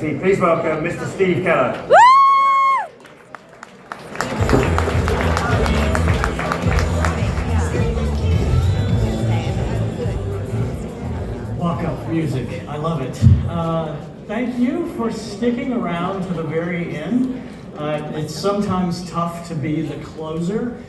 Please welcome Mr. Steve Keller. Walk-up music, I love it. Thank you for sticking around to the very end. It's sometimes tough to be the closer,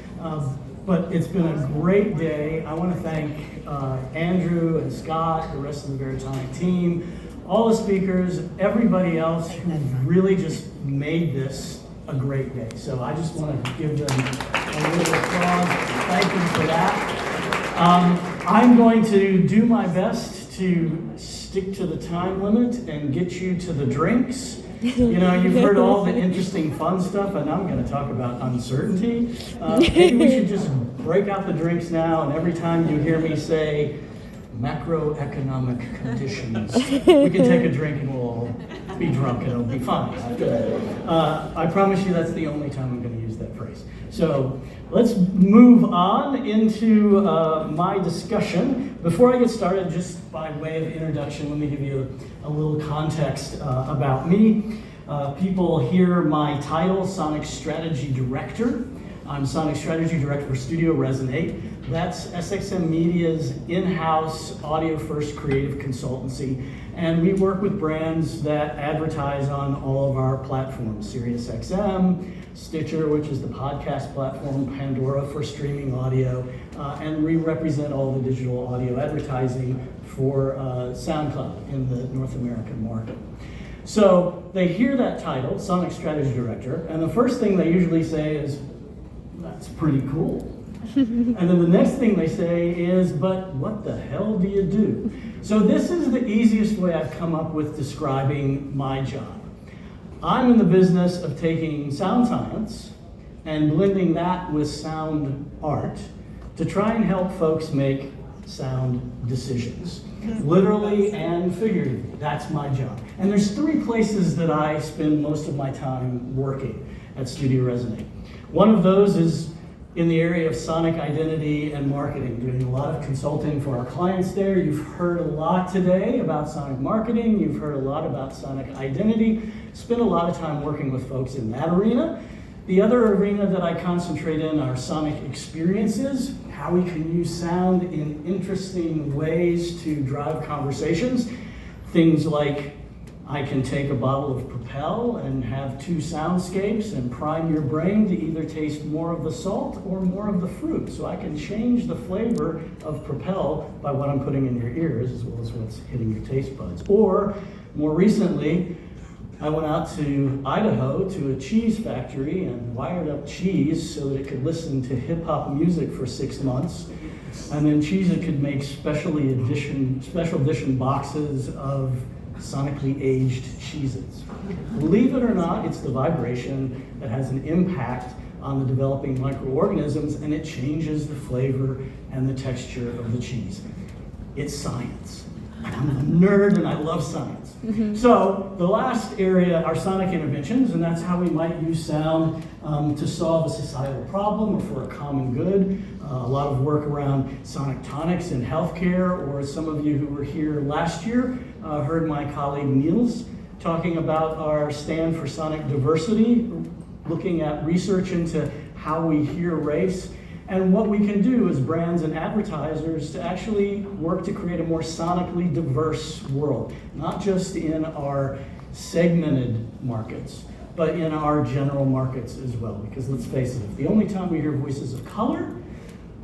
but it's been a great day. I want to thank Andrew and Scott, the rest of the Veritonic team, all the speakers, everybody else who really just made this a great day. So I just want to give them a little applause. Thank you for that. I'm going to do my best to stick to the time limit and get you to the drinks. You know, you've heard all the interesting fun stuff, and I'm going to talk about uncertainty. Maybe we should just break out the drinks now, and every time you hear me say macroeconomic conditions, we can take a drink and we'll all be drunk and it'll be fine after that. I promise you that's the only time I'm going to use that phrase. So let's move on into my discussion. Before I get started, just by way of introduction, let me give you a little context about me. People hear my title, Sonic Strategy Director. I'm Sonic Strategy Director for Studio Resonate. That's SXM Media's in-house audio-first creative consultancy. And we work with brands that advertise on all of our platforms, SiriusXM, Stitcher, which is the podcast platform, Pandora for streaming audio, and we represent all the digital audio advertising for SoundCloud in the North American market. So they hear that title, Sonic Strategy Director, and the first thing they usually say is, "That's pretty cool." And then the next thing they say is, "But what the hell do you do?" So this is the easiest way I've come up with describing my job. I'm in the business of taking sound science and blending that with sound art to try and help folks make sound decisions. Literally and figuratively, that's my job. And there's three places that I spend most of my time working at Studio Resonate. One of those is in the area of sonic identity and marketing, doing a lot of consulting for our clients there. You've heard a lot today about sonic marketing. You've heard a lot about sonic identity. Spent a lot of time working with folks in that arena. The other arena that I concentrate in are sonic experiences, how we can use sound in interesting ways to drive conversations. Things like I can take a bottle of Propel and have two soundscapes and prime your brain to either taste more of the salt or more of the fruit. So I can change the flavor of Propel by what I'm putting in your ears as well as what's hitting your taste buds. Or more recently, I went out to Idaho to a cheese factory and wired up cheese so that it could listen to hip hop music for 6 months. And then Cheez-It could make special edition boxes of sonically aged Cheez-Its. Believe it or not, it's the vibration that has an impact on the developing microorganisms, and it changes the flavor and the texture of the cheese. It's science. I'm a nerd and I love science. So the last area are sonic interventions, and that's how we might use sound to solve a societal problem or for a common good. A lot of work around sonic tonics in healthcare, or some of you who were here last year heard my colleague Niels talking about our stand for sonic diversity, looking at research into how we hear race and what we can do as brands and advertisers to actually work to create a more sonically diverse world, not just in our segmented markets, but in our general markets as well. Because let's face it, if the only time we hear voices of color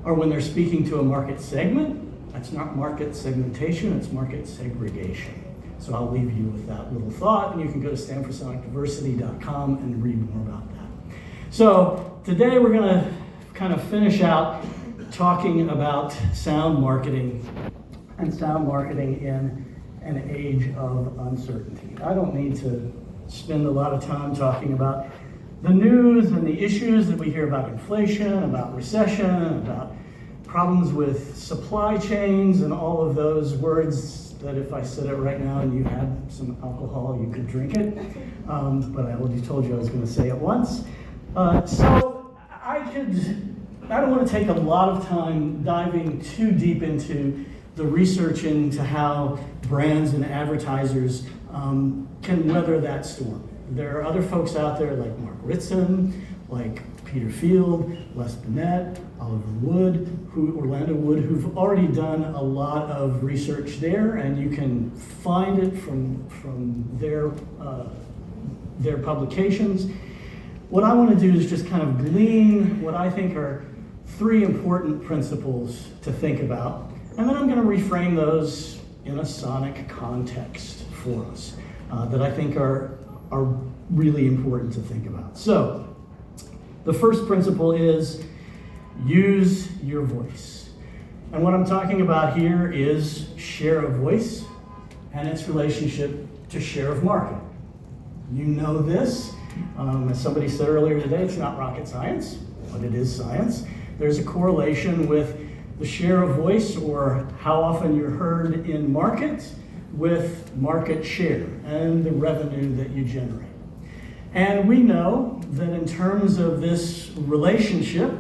are when they're speaking to a market segment, that's not market segmentation, it's market segregation. So I'll leave you with that little thought, and you can go to stanfordsonicdiversity.com and read more about that. So today we're gonna kind of finish out talking about sound marketing and sound marketing in an age of uncertainty. I don't need to spend a lot of time talking about the news and the issues that we hear about inflation, about recession, about problems with supply chains and all of those words that if I said it right now and you had some alcohol, you could drink it. But I already told you I was going to say it once. So I don't want to take a lot of time diving too deep into the research into how brands and advertisers can weather that storm. There are other folks out there like Mark Ritson, like Peter Field, Les Bennett, Oliver Wood, Orlando Wood, who've already done a lot of research there, and you can find it from their publications. What I want to do is just kind of glean what I think are 3 important principles to think about, and then I'm going to reframe those in a sonic context for us that I think are really important to think about. So, the first principle is use your voice. And what I'm talking about here is share of voice and its relationship to share of market. You know this. As somebody said earlier today, it's not rocket science, but it is science. There's a correlation with the share of voice, or how often you're heard in market, with market share and the revenue that you generate. And we know that in terms of this relationship,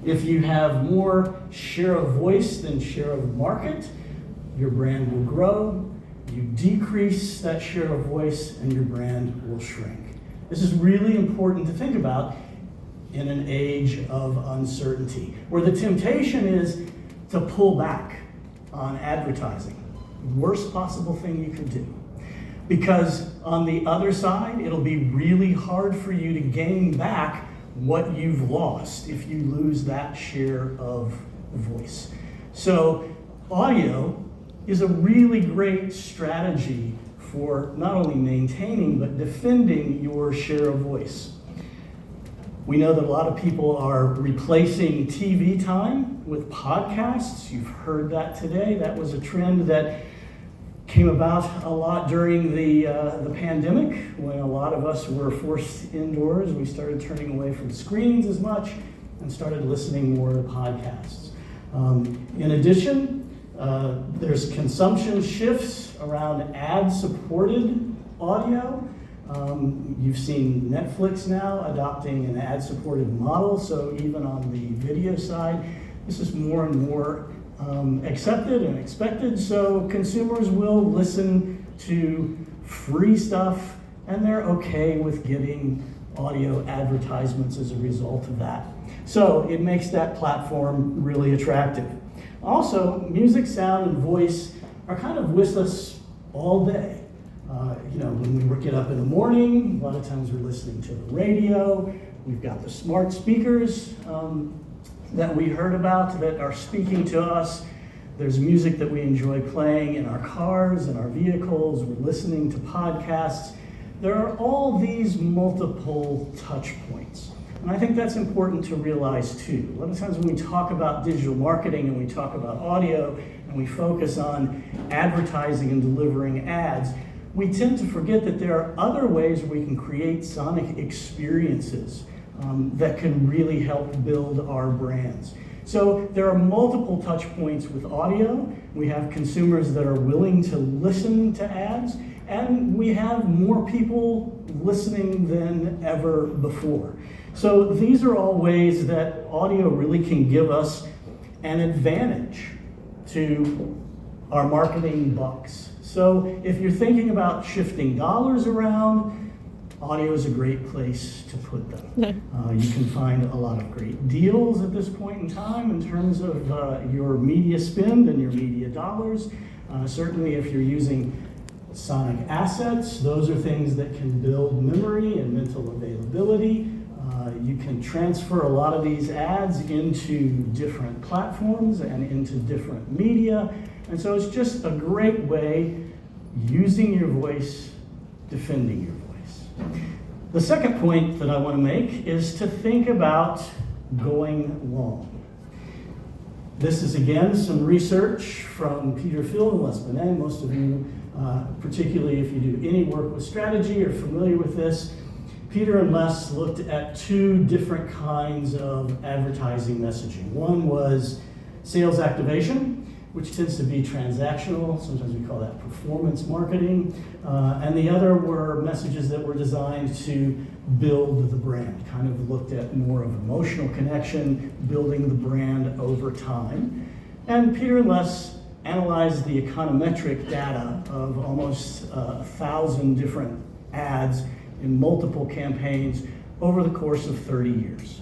if you have more share of voice than share of market, your brand will grow. You decrease that share of voice and your brand will shrink. This is really important to think about in an age of uncertainty, where the temptation is to pull back on advertising. Worst possible thing you could do. Because on the other side, it'll be really hard for you to gain back what you've lost if you lose that share of voice. So audio is a really great strategy for not only maintaining, but defending your share of voice. We know that a lot of people are replacing TV time with podcasts. You've heard that today. That was a trend that came about a lot during the pandemic, when a lot of us were forced indoors. We started turning away from screens as much and started listening more to podcasts. In addition, there's consumption shifts around ad-supported audio. You've seen Netflix now adopting an ad-supported model, so even on the video side, this is more and more accepted and expected, so consumers will listen to free stuff, and they're okay with getting audio advertisements as a result of that. So it makes that platform really attractive. Also, music, sound, and voice are kind of with us all day. When we get up in the morning, a lot of times we're listening to the radio. We've got the smart speakers that we heard about that are speaking to us. There's music that we enjoy playing in our cars, in our vehicles. We're listening to podcasts. There are all these multiple touch points. And I think that's important to realize too. A lot of times when we talk about digital marketing and we talk about audio and we focus on advertising and delivering ads, we tend to forget that there are other ways we can create sonic experiences that can really help build our brands. So there are multiple touch points with audio. We have consumers that are willing to listen to ads, and we have more people listening than ever before. So these are all ways that audio really can give us an advantage to our marketing bucks. So if you're thinking about shifting dollars around, audio is a great place to put them. You can find a lot of great deals at this point in time in terms of your media spend and your media dollars. Certainly if you're using sonic assets, those are things that can build memory and mental availability. You can transfer a lot of these ads into different platforms and into different media. And so it's just a great way, using your voice, defending your voice. The second point that I want to make is to think about going long. This is again some research from Peter Field and Les Bennett. Most of you, particularly if you do any work with strategy, are familiar with this. Peter and Les looked at 2 different kinds of advertising messaging. One was sales activation, which tends to be transactional. Sometimes we call that performance marketing. And the other were messages that were designed to build the brand, kind of looked at more of emotional connection, building the brand over time. And Peter and Les analyzed the econometric data of almost 1,000 different ads in multiple campaigns over the course of 30 years.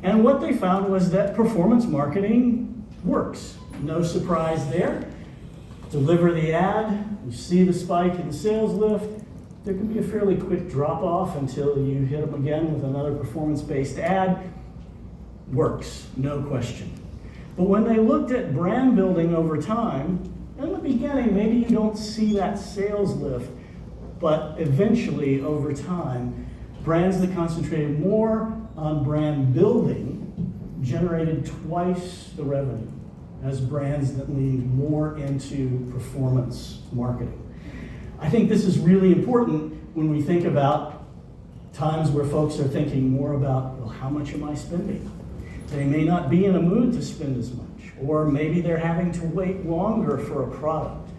And what they found was that performance marketing works. No surprise there. Deliver the ad, you see the spike in sales lift. There can be a fairly quick drop off until you hit them again with another performance-based ad. Works, no question. But when they looked at brand building over time, in the beginning, maybe you don't see that sales lift, but eventually over time, brands that concentrated more on brand building generated twice the revenue as brands that leaned more into performance marketing. I think this is really important when we think about times where folks are thinking more about, well, how much am I spending? They may not be in a mood to spend as much, or maybe they're having to wait longer for a product.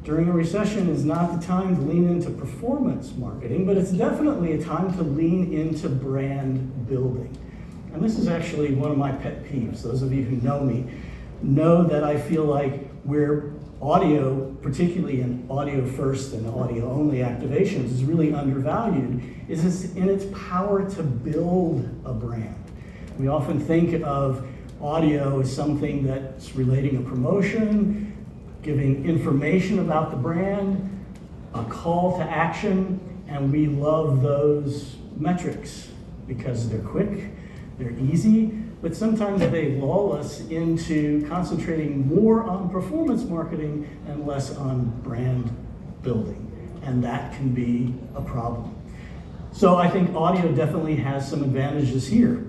During a recession is not the time to lean into performance marketing, but it's definitely a time to lean into brand building. And this is actually one of my pet peeves. Those of you who know me know that I feel like where audio, particularly in audio first and audio only activations, is really undervalued is in its power to build a brand. We often think of audio as something that's relating a promotion, giving information about the brand, a call to action, and we love those metrics because they're quick, they're easy, but sometimes they lull us into concentrating more on performance marketing and less on brand building, and that can be a problem. So I think audio definitely has some advantages here.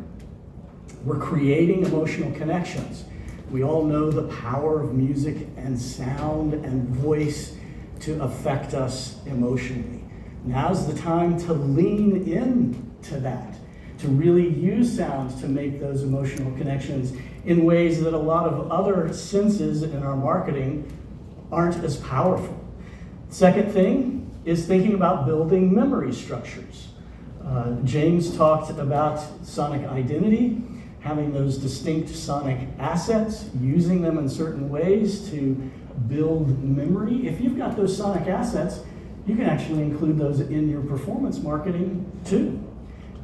We're creating emotional connections. We all know the power of music and sound and voice to affect us emotionally. Now's the time to lean into that, to really use sounds to make those emotional connections in ways that a lot of other senses in our marketing aren't as powerful. Second thing is thinking about building memory structures. James talked about sonic identity, having those distinct sonic assets, using them in certain ways to build memory. If you've got those sonic assets, you can actually include those in your performance marketing too,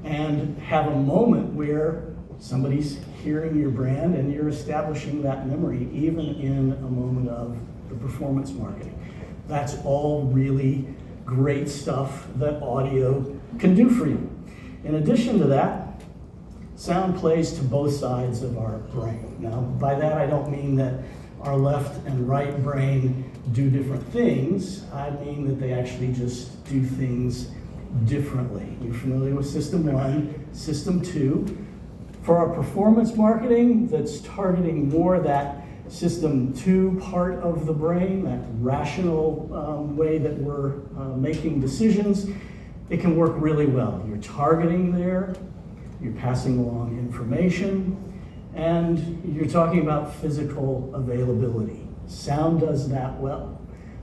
and have a moment where somebody's hearing your brand and you're establishing that memory even in a moment of the performance marketing. That's all really great stuff that audio can do for you. In addition to that, sound plays to both sides of our brain. Now, by that I don't mean that our left and right brain do different things. I mean that they actually just do things differently. You're familiar with System 1, System 2. For our performance marketing, that's targeting more that System 2 part of the brain, that rational way that we're making decisions, it can work really well. You're targeting there, you're passing along information, and you're talking about physical availability. Sound does that well.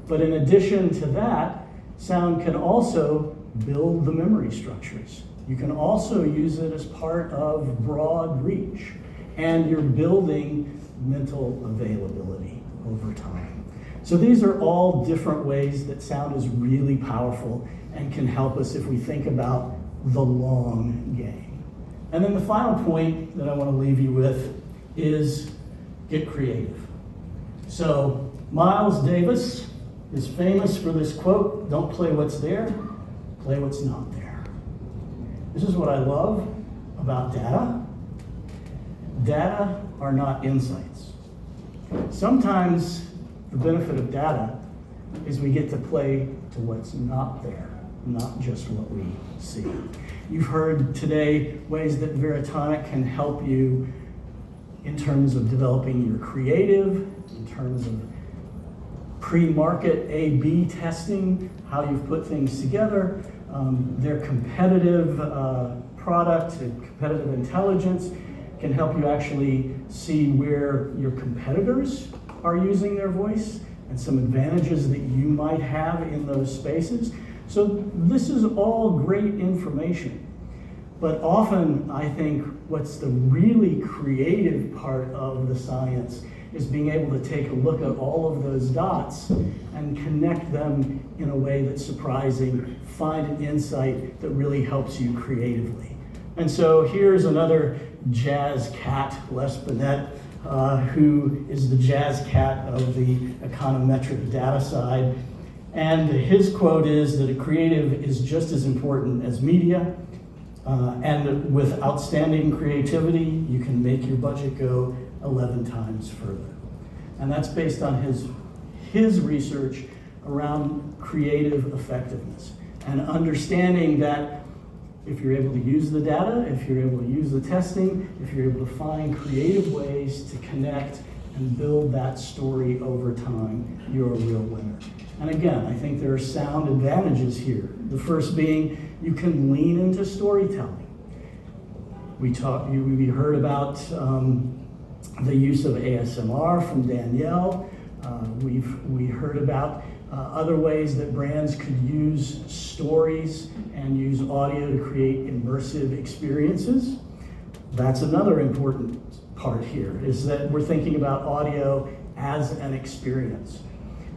But in addition to that, sound can also build the memory structures. You can also use it as part of broad reach, and you're building mental availability over time. So these are all different ways that sound is really powerful and can help us if we think about the long game. And then the final point that I want to leave you with is get creative. So Miles Davis is famous for this quote, "Don't play what's there, play what's not there." This is what I love about data. Data are not insights. Sometimes the benefit of data is we get to play to what's not there, not just what we see. You've heard today ways that Veritonic can help you in terms of developing your creative, in terms of pre-market A/B testing, how you've put things together, their competitive product and competitive intelligence can help you actually see where your competitors are using their voice and some advantages that you might have in those spaces. So this is all great information. But often I think what's the really creative part of the science is being able to take a look at all of those dots and connect them in a way that's surprising, find an insight that really helps you creatively. And so here's another jazz cat, Les Binet, who is the jazz cat of the econometric data side. And his quote is that a creative is just as important as media. And with outstanding creativity, you can make your budget go 11 times further. And that's based on his research around creative effectiveness and understanding that if you're able to use the data, if you're able to use the testing, if you're able to find creative ways to connect and build that story over time, you're a real winner. And again, I think there are sound advantages here. The first being you can lean into storytelling. We heard about the use of ASMR from Danielle. We heard about other ways that brands could use stories and use audio to create immersive experiences. That's another important part here, is that we're thinking about audio as an experience.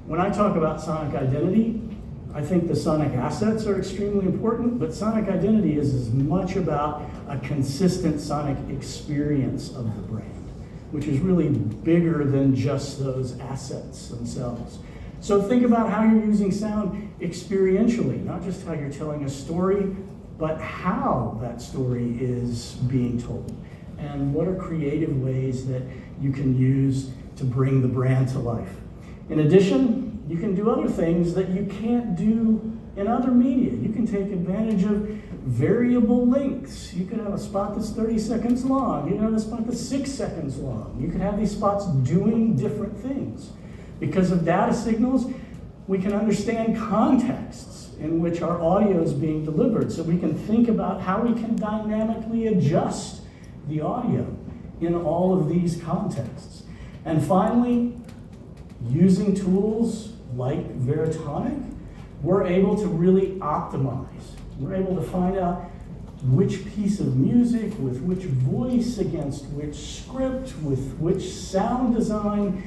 When I talk about sonic identity, I think the sonic assets are extremely important, but sonic identity is as much about a consistent sonic experience of the brand, which is really bigger than just those assets themselves. So think about how you're using sound experientially, not just how you're telling a story, but how that story is being told. And what are creative ways that you can use to bring the brand to life. In addition, you can do other things that you can't do in other media. You can take advantage of variable lengths. You could have a spot that's 30 seconds long. You can have a spot that's 6 seconds long. You could have these spots doing different things. Because of data signals, we can understand contexts in which our audio is being delivered. So we can think about how we can dynamically adjust the audio in all of these contexts. And finally, using tools like Veritonic, we're able to really optimize. We're able to find out which piece of music, with which voice, against which script, with which sound design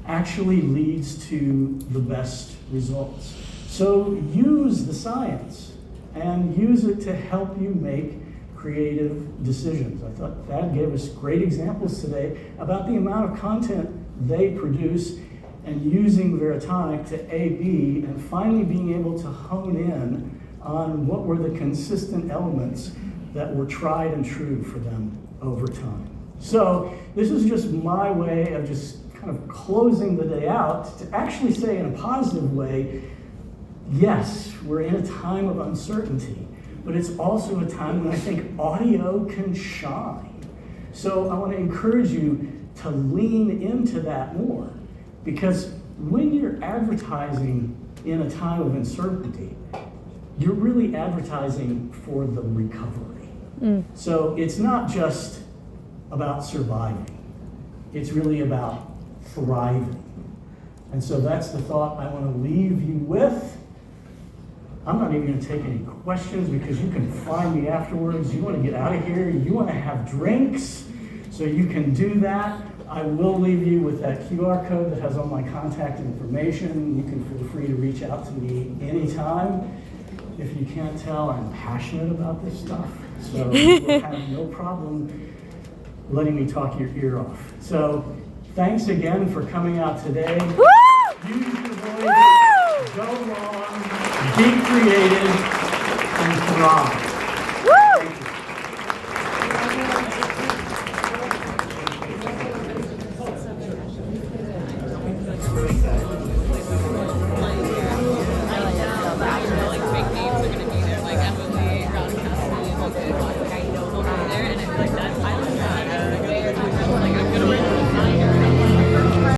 actually leads to the best results. So use the science and use it to help you make creative decisions. I thought Thad gave us great examples today about the amount of content they produce and using Veritonic to A/B and finally being able to hone in on what were the consistent elements that were tried and true for them over time. So this is just my way of just kind of closing the day out to actually say in a positive way, yes, we're in a time of uncertainty, but it's also a time when I think audio can shine. So I want to encourage you to lean into that more, because when you're advertising in a time of uncertainty, you're really advertising for the recovery. So it's not just about surviving, it's really about thriving. And so that's the thought I want to leave you with. I'm not even going to take any questions because you can find me afterwards. You want to get out of here, you want to have drinks, so you can do that. I will leave you with that QR code that has all my contact information. You can feel free to reach out to me anytime. If you can't tell, I'm passionate about this stuff, so you'll have no problem letting me talk your ear off. So thanks again for coming out today. Woo! Use your voice, go long, be creative, and thrive.